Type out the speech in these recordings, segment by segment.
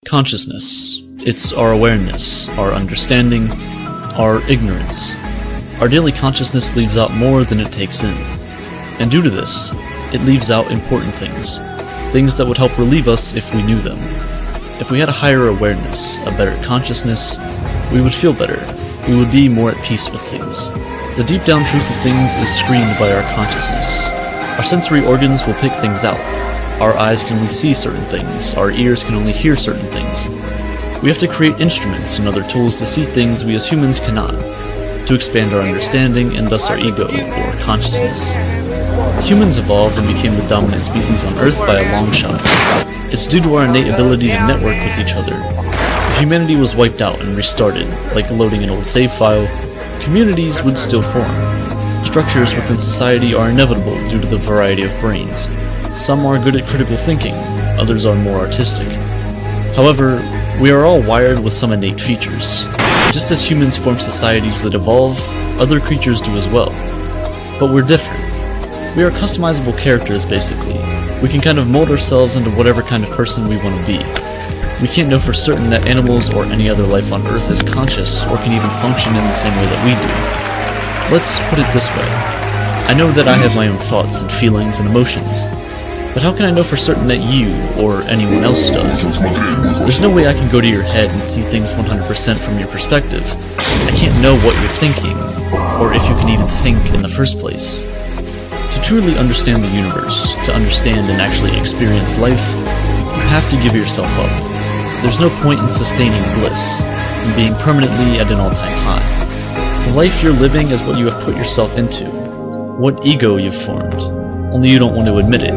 Consciousness. It's our awareness, our understanding, our ignorance. Our daily consciousness leaves out more than it takes in. And due to this, it leaves out important things. Things that would help relieve us if we knew them. If we had a higher awareness, a better consciousness, we would feel better. We would be more at peace with things. The deep down truth of things is screened by our consciousness. Our sensory organs will pick things out. Our eyes can only see certain things. Our ears can only hear certain things. We have to create instruments and other tools to see things we as humans cannot, to expand our understanding and thus our ego, or consciousness. Humans evolved and became the dominant species on Earth by a long shot. It's due to our innate ability to network with each other. If humanity was wiped out and restarted, like loading an old save file, communities would still form. Structures within society are inevitable due to the variety of brains. Some are good at critical thinking, others are more artistic. However, we are all wired with some innate features. Just as humans form societies that evolve, other creatures do as well. But we're different. We are customizable characters, basically. We can kind of mold ourselves into whatever kind of person we want to be. We can't know for certain that animals or any other life on Earth is conscious or can even function in the same way that we do. Let's put it this way. I know that I have my own thoughts and feelings and emotions. But how can I know for certain that you, or anyone else does? There's no way I can go to your head and see things 100% from your perspective. I can't know what you're thinking, or if you can even think in the first place. To truly understand the universe, to understand and actually experience life, you have to give yourself up. There's no point in sustaining bliss, and being permanently at an all-time high. The life you're living is what you have put yourself into, what ego you've formed. Only you don't want to admit it.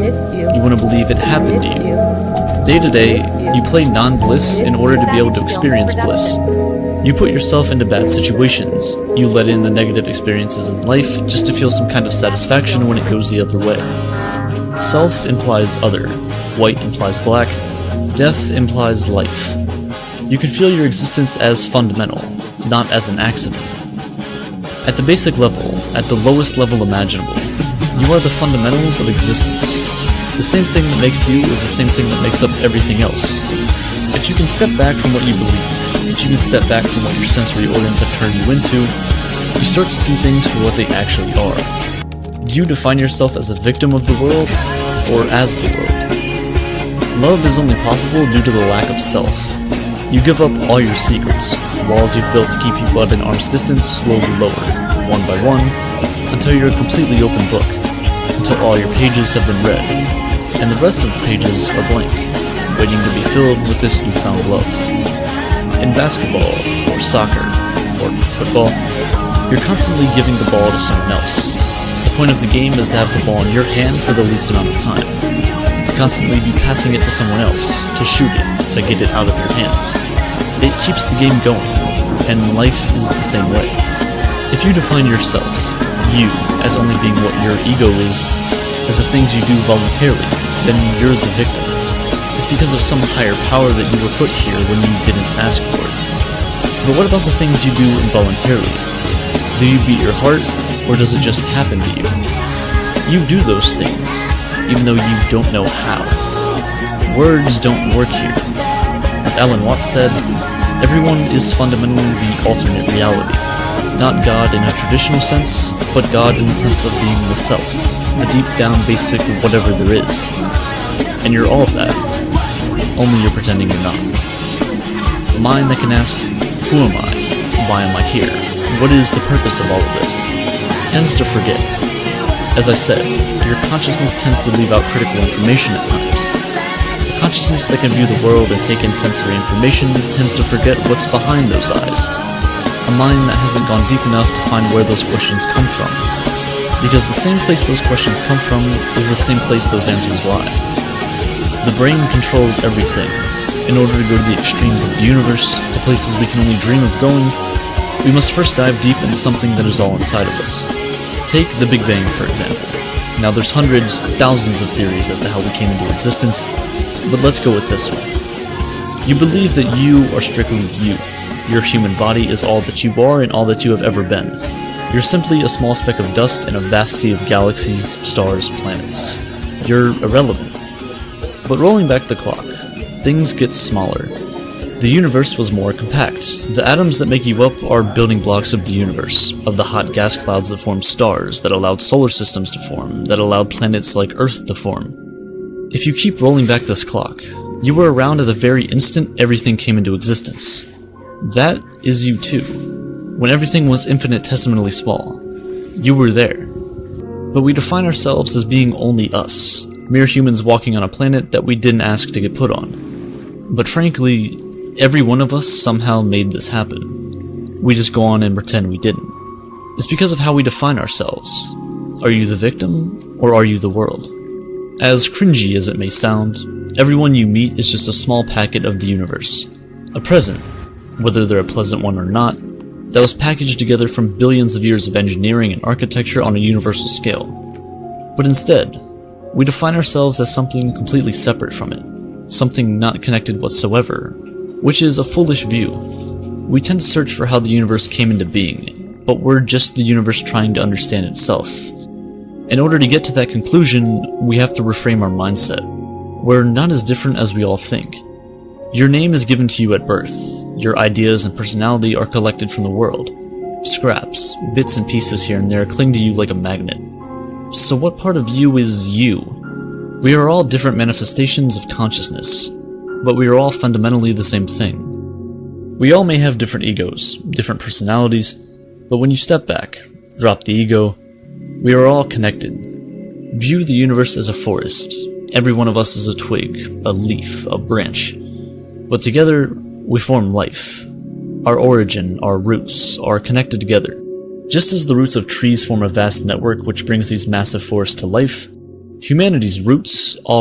You want to believe it happened to you. Day to day, you play non-bliss in order to be able to experience bliss. You put yourself into bad situations. You let in the negative experiences in life just to feel some kind of satisfaction when it goes the other way. Self implies other. White implies black. Death implies life. You can feel your existence as fundamental, not as an accident. At the basic level, at the lowest level imaginable, you are the fundamentals of existence. The same thing that makes you is the same thing that makes up everything else. If you can step back from what you believe, if you can step back from what your sensory organs have turned you into, you start to see things for what they actually are. Do you define yourself as a victim of the world, or as the world? Love is only possible due to the lack of self. You give up all your secrets, the walls you've built to keep you at an arm's distance slowly lower, one by one, until you're a completely open book, until all your pages have been read, and the rest of the pages are blank, waiting to be filled with this newfound love. In basketball, or soccer, or football, you're constantly giving the ball to someone else. The point of the game is to have the ball in your hand for the least amount of time, to constantly be passing it to someone else, to shoot it, to get it out of your hands. It keeps the game going, and life is the same way. If you define yourself, you, as only being what your ego is, as the things you do voluntarily, then you're the victim. It's because of some higher power that you were put here when you didn't ask for it. But what about the things you do involuntarily? Do you beat your heart, or does it just happen to you? You do those things, even though you don't know how. Words don't work here. As Alan Watts said, everyone is fundamentally the alternate reality. Not God in a traditional sense, but God in the sense of being the self, the deep down basic whatever there is. And you're all of that, only you're pretending you're not. The mind that can ask, who am I? Why am I here? What is the purpose of all of this? Tends to forget. As I said, your consciousness tends to leave out critical information at times. A consciousness that can view the world and take in sensory information tends to forget what's behind those eyes. A mind that hasn't gone deep enough to find where those questions come from. Because the same place those questions come from is the same place those answers lie. The brain controls everything. In order to go to the extremes of the universe, the places we can only dream of going, we must first dive deep into something that is all inside of us. Take the Big Bang, for example. Now there's hundreds, thousands of theories as to how we came into existence, but let's go with this one. You believe that you are strictly you. Your human body is all that you are and all that you have ever been. You're simply a small speck of dust in a vast sea of galaxies, stars, planets. You're irrelevant. But rolling back the clock, things get smaller. The universe was more compact. The atoms that make you up are building blocks of the universe, of the hot gas clouds that formed stars, that allowed solar systems to form, that allowed planets like Earth to form. If you keep rolling back this clock, you were around at the very instant everything came into existence. That is you too. When everything was infinitesimally small, you were there. But we define ourselves as being only us, mere humans walking on a planet that we didn't ask to get put on. But frankly, every one of us somehow made this happen. We just go on and pretend we didn't. It's because of how we define ourselves. Are you the victim, or are you the world? As cringy as it may sound, everyone you meet is just a small packet of the universe. A present, whether they're a pleasant one or not, that was packaged together from billions of years of engineering and architecture on a universal scale. But instead, we define ourselves as something completely separate from it, something not connected whatsoever, which is a foolish view. We tend to search for how the universe came into being, but we're just the universe trying to understand itself. In order to get to that conclusion, we have to reframe our mindset. We're not as different as we all think. Your name is given to you at birth. Your ideas and personality are collected from the world. Scraps, bits and pieces here and there cling to you like a magnet. So what part of you is you? We are all different manifestations of consciousness, but we are all fundamentally the same thing. We all may have different egos, different personalities, but when you step back, drop the ego, we are all connected. View the universe as a forest. Every one of us is a twig, a leaf, a branch. But together, we form life. Our origin, our roots, are connected together. Just as the roots of trees form a vast network which brings these massive forests to life, humanity's roots all